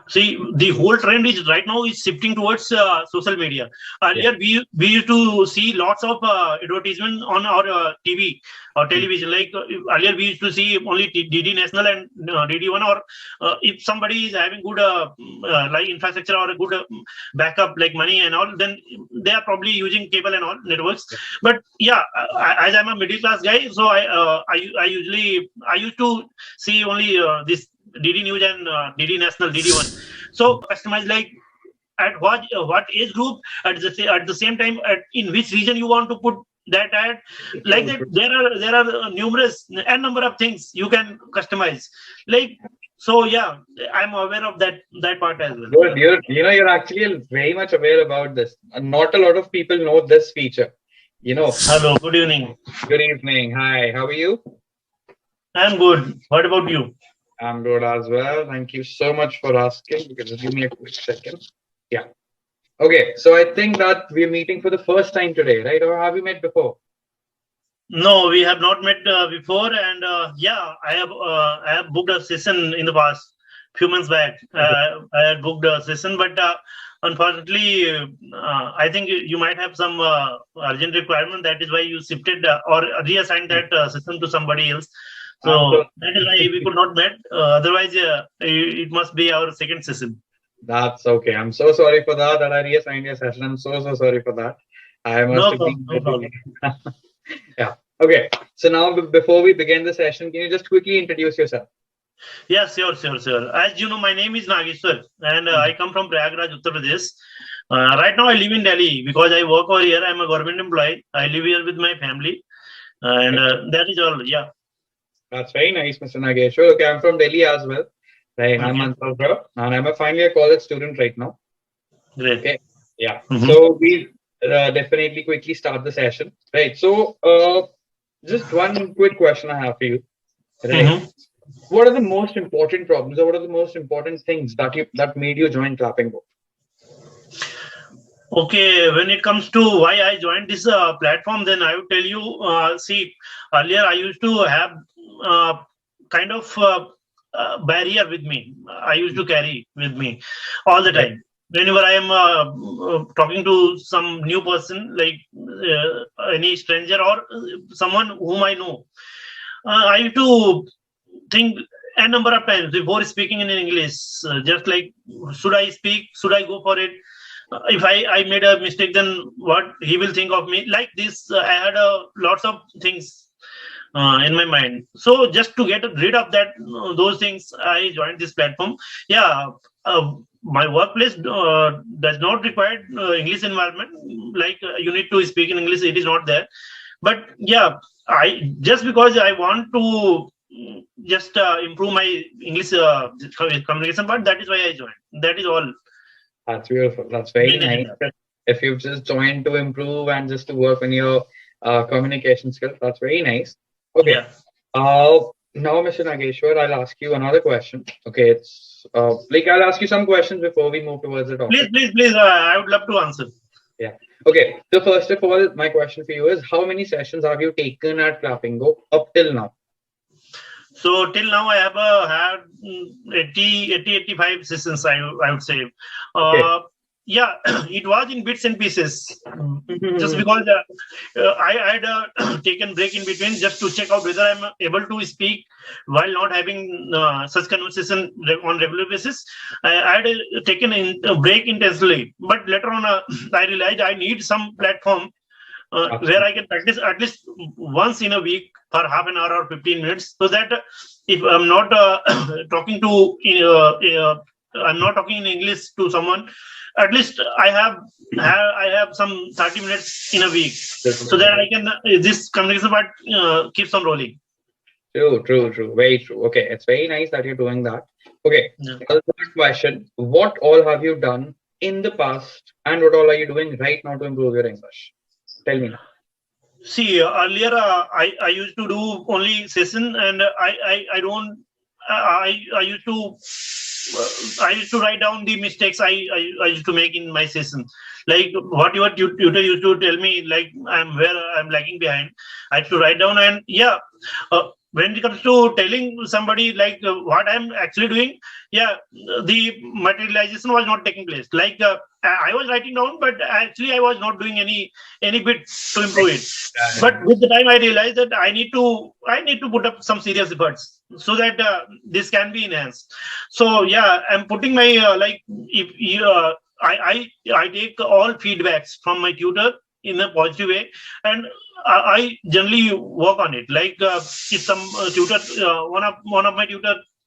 See, the whole trend is right now is shifting towards social media. Yeah. Earlier, we used to see lots of advertisement on our TV or Mm. television. Like earlier, we used to see only DD National and DD One, or if somebody is having good like infrastructure or a good backup like money and all, then they are probably using cable and all networks. Yeah. But yeah, as I'm a middle class guy, so I used to see only this DD News and DD National, DD One. So customize like at what age group, at the same time, in which region you want to put that ad, like True, that. true. There are numerous and number of things you can customize. Like so, yeah, I'm aware of that part as well. Good. You're actually very much aware about this. And not a lot of people know this feature. You know, Hello, good evening. good evening. Hi, how are you? I'm good. What about you? I'm good as well. Thank you so much for asking. You can just give me a quick second. Yeah. Okay. So I think that we're meeting for the first time today, right? Or have we met before? No, we have not met before, and yeah, I have booked a session in the past few months back. I had booked a session, but unfortunately, I think you might have some urgent requirement. That is why you shifted or reassigned that session to somebody else. I'm so So that is why we could not met. Otherwise, it must be our second session. That's okay. I'm so sorry for that. That I reassigned your session. I'm so sorry for that. I must No have problem. been No busy. problem. Yeah. Okay. So now before we begin the session, can you just quickly introduce yourself? Yeah, sure. As you know, my name is Nageshwar, and I come from Prayagraj, Uttar Pradesh. Right now, I live in Delhi because I work over here. I'm a government employee. I live here with my family, and Okay. that is all. Yeah. That's very nice, Mr. Nageshwar. Okay, I'm from Delhi as well. Right. I'm Okay. Ansar, and I'm a final year college student right now. Great. Okay. Yeah. Mm-hmm. So we definitely quickly start the session. Right. So just one quick question I have for you. Right. Mm-hmm. What are the most important problems, or what are the most important things that made you join Clapingo? Okay. When it comes to why I joined this platform, then I would tell you. See, earlier I used to have uh, kind of barrier with me. I used to carry with me all the Okay. time. Whenever I am talking to some new person, like any stranger or someone whom I know, I used to think a number of times before speaking in English. Just like, should I speak? Should I go for it? If I made a mistake, then what he will think of me? Like this, I had lots of things in my mind. So just to get rid of that, those things, I joined this platform. Yeah, my workplace does not require English environment. Like you need to speak in English, it is not there. But yeah, I just because I want to just improve my English communication part. That is why I joined. That is all. That's beautiful. That's very Main nice. agenda. If you've just joined to improve and just to work on your communication skills, that's very nice. Okay. Yeah. Uh, Now, Mr. Nageshwar, I'll ask you another question. Okay, it's like I'll ask you some questions before we move towards the Please, topic. please, please. I would love to answer. Yeah. Okay. So first of all, my question for you is, how many sessions have you taken at Clapingo up till now? So till now, I have had 85 sessions, I would say. Okay. Uh, yeah, it was in bits and pieces. Just Mhm. because I had taken break in between just to check out whether I'm able to speak while not having such conversation on regular basis. I had taken a break intensely, but later on, I realized I need some platform where I Absolutely. can practice at least once in a week for half an hour or 15 minutes, so that if I'm not talking to, I'm not talking in English to someone, at least I have some 30 minutes in a week, so that I can this communication part keeps on rolling. True, true, true. Very true. Okay, it's very nice that you're doing that. Okay, Yeah. now the third question. What all have you done in the past and what all are you doing right now to improve your English? Tell me now. See, earlier I used to do only session, and I don't I used to I used to write down the mistakes I used to make in my session. Like what your tutor used to tell me, like I'm where I'm lagging behind. I had to write down, and yeah, uh, when it comes to telling somebody like what I'm actually doing, the materialization was not taking place. Like I was writing down, but actually I was not doing any bit to improve it. But with the time, I realized that I need to put up some serious efforts so that this can be enhanced. So I'm putting my if I take all feedbacks from my tutor in a positive way, and I generally work on it. Like if some tutor, one of my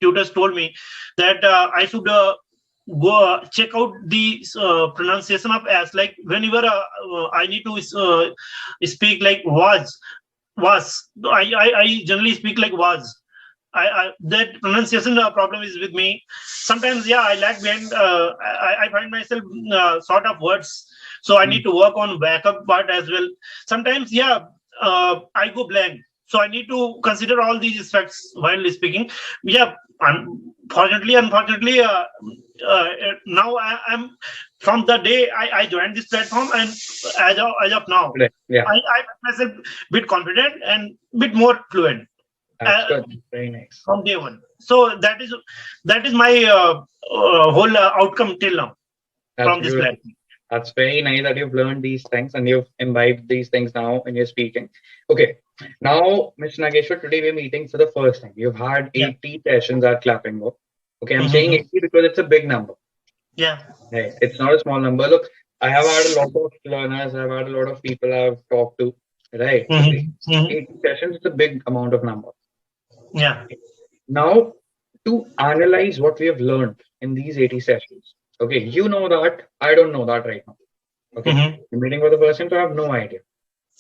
tutors told me that I should go check out the pronunciation of s. Like whenever I need to speak like was. I generally speak like was. That pronunciation problem is with me. Sometimes, I lag behind. I find myself short of words, so I need to work on backup part as well. Sometimes, I go blank, so I need to consider all these aspects while speaking. Unfortunately, now I'm from the day I joined this platform, and as of now, I find myself a bit confident and bit more fluent. That's good. Very nice. From day one. So that is my whole outcome till now from this platform. That's very nice that you've learned these things and you've imbibed these things now when you're speaking. Okay. Now, Mr. Nageshwar, today we're meeting for the first time. You've had 80 sessions at Clapingo. Okay, I'm saying 80 because it's a big number. Yeah. Right. It's not a small number. Look, I have had a lot of learners. I've had a lot of people I've talked to. Right. 80 sessions is a big amount of number. Yeah. Now, to analyze what we have learned in these 80 sessions. Okay, you know that. I don't know that right now. Okay, you're meeting for the first time, so I have no idea.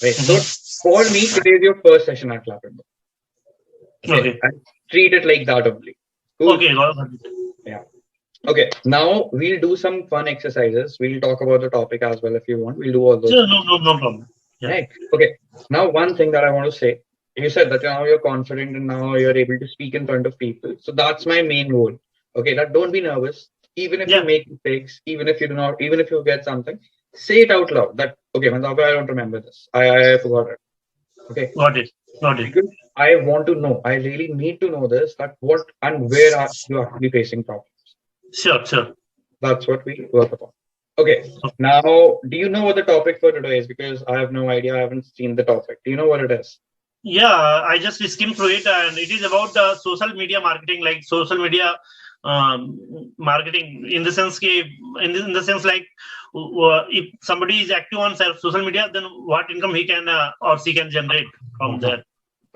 Right. So for me, today is your first session at Clapingo. Okay. I treat it like that only. Cool. Okay. Yeah. Okay. Now we'll do some fun exercises. We'll talk about the topic as well if you want. We'll do all those. Sure, no problem. Yeah. Right. Okay. Now, one thing that I want to say. You said that now you're confident and now you're able to speak in front of people. So that's my main goal. Okay, that don't be nervous. Even if you make mistakes, even if you do not, even if you get something, say it out loud. That okay, I don't remember this. I forgot it. Okay. Got it. Because I want to know. I really need to know this. That what and where are you actually facing problems? Sure. That's what we work upon. Okay. Now, do you know what the topic for today is? Because I have no idea. I haven't seen the topic. Do you know what it is? Yeah, I just skimmed through it, and it is about social media marketing, like social media marketing in the sense like if somebody is active on social media, then what income he can or she can generate from there.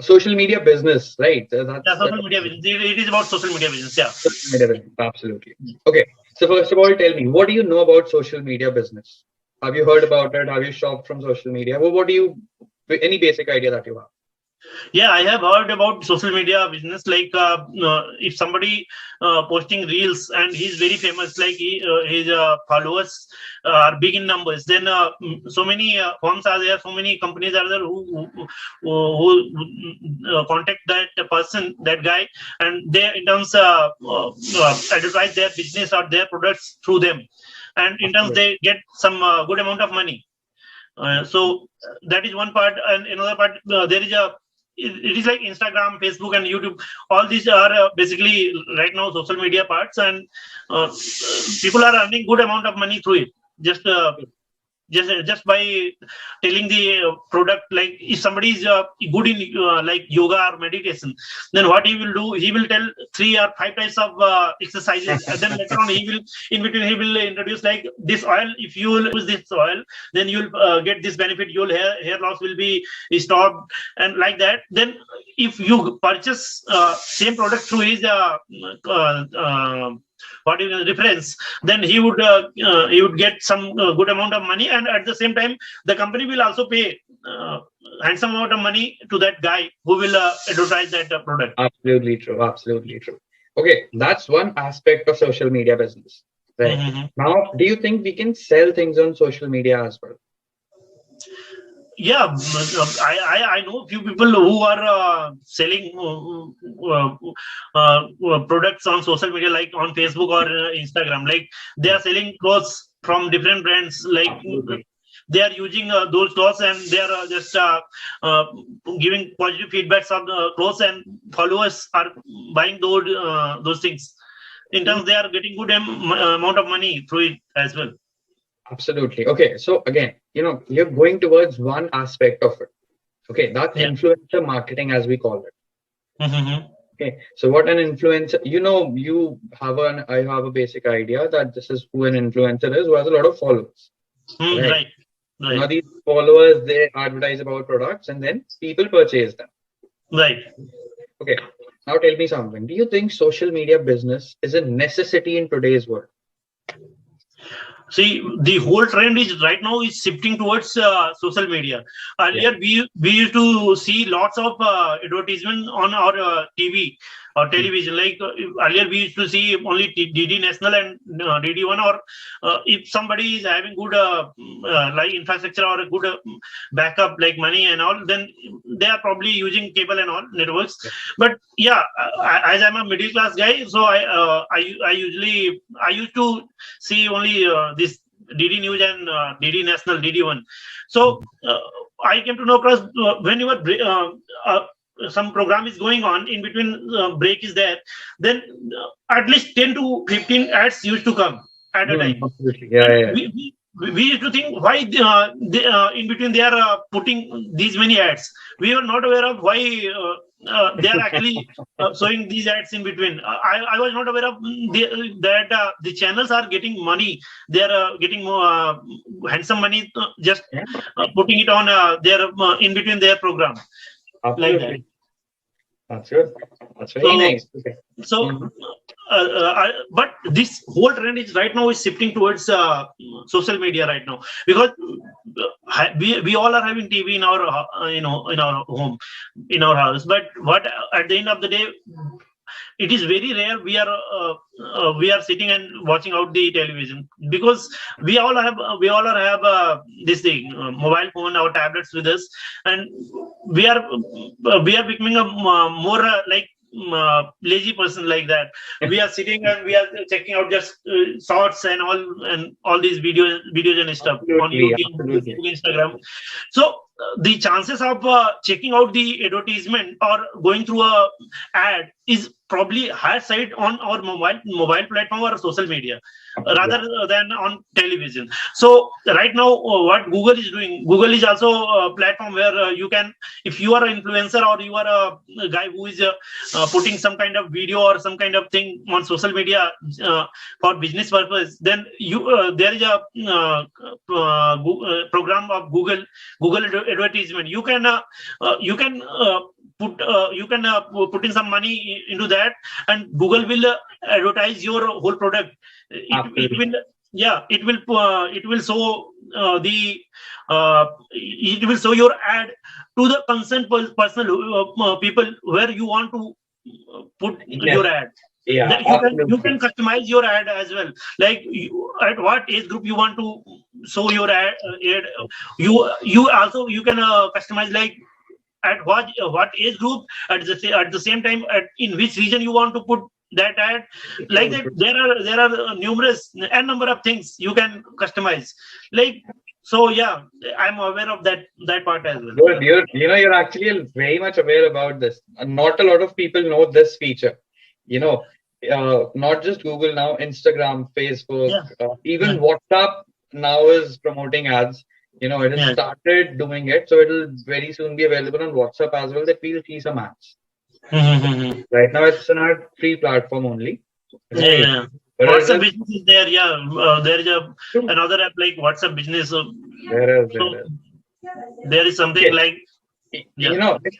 Social media business, right? Social media business. It is about social media business. Yeah. Social media business, absolutely. Okay. So first of all, tell me, what do you know about social media business? Have you heard about it? Have you shopped from social media? Well, any basic idea that you have? Yeah, I have heard about social media business. Like if somebody posting reels and he's very famous, like his followers are big in numbers, then so many firms are there, so many companies are there who contact that person, that guy, and they in terms advertise their business or their products through them, and in terms they get some good amount of money. So that is one part, and another part there is it is like Instagram, Facebook, and YouTube. All these are basically right now social media parts, and people are earning good amount of money through it. Just by telling the product. Like if somebody is good in like yoga or meditation, then what he will do, he will tell 3 or 5 types of exercises, and then later on in between he will introduce like this oil. If you will use this oil, then you'll get this benefit. Your hair loss will be stopped, and like that. Then if you purchase same product through his reference, then he would get some good amount of money, and at the same time the company will also pay handsome amount of money to that guy who will advertise that product. Absolutely true. Okay, that's one aspect of social media business, right? Now, do you think we can sell things on social media as well? Yeah, I know a few people who are selling products on social media, like on Facebook or Instagram. Like they are selling clothes from different brands. Like they are using those clothes, and they are just giving positive feedbacks on the clothes, and followers are buying those things. In terms, they are getting good amount of money through it as well. Absolutely. Okay. So again, you're going towards one aspect of it. Okay. That's influencer marketing, as we call it. Mm-hmm. Okay. So what an influencer, I have a basic idea that this is who an influencer is, who has a lot of followers. Right. Now these followers, they advertise about products and then people purchase them. Right. Okay. Now tell me something. Do you think social media business is a necessity in today's world? See, the whole trend is right now is shifting towards social media. Earlier, we used to see lots of advertisement on our TV or television. Like earlier, we used to see only DD National and DD1, or if somebody is having good like infrastructure or a good backup like money and all, then they are probably using cable and all networks. But yeah, as I'm a middle class guy, so I used to see only this DD News and DD National, DD1. So I came to know, because whenever some program is going on, in between break is there, then at least 10 to 15 ads used to come at a time. Absolutely. Yeah. We used to think why in between they are putting these many ads. We were not aware of why they are actually showing these ads in between. I was not aware of that the channels are getting money. They are getting more handsome money just putting it on their in between their program. Absolutely. Like that. That's good. That's very nice. Okay. So, but this whole trend is right now is shifting towards social media right now, because we all are having TV in our in our home, in our house. But what at the end of the day, it is very rare we are sitting and watching out the television, because we all have this thing, mobile phone, our tablets with us, and we are becoming a more like lazy person like that. We are sitting and we are checking out just shorts and all these videos and stuff on YouTube, Instagram. So the chances of checking out the advertisement or going through a ad is probably higher side on our mobile platform or social media rather than on television. So right now, what Google is doing, Google is also a platform where you can, if you are an influencer or you are a guy who is putting some kind of video or some kind of thing on social media for business purpose, then there is a program of Google advertisement. You can put in some money into that, and Google will advertise your whole product. It will show it will show your ad to the concerned person, people where you want to put your ad. Yeah, you can customize your ad as well, like at what age group you want to show your ad. You also you can customize like at what age group, at the same time in which region you want to put that ad. Like that, there are numerous n number of things you can customize. Like, so yeah, I'm aware of that part as well. Good. You're actually very much aware about this. Not a lot of people know this feature. Not just Google now, Instagram, Facebook, even WhatsApp now is promoting ads. It has started doing it, so it'll very soon be available on WhatsApp as well, that we'll see some ads. Right now, it's an ad-free platform only. Yeah. WhatsApp business is there. There is another app like WhatsApp business. There is something like. It's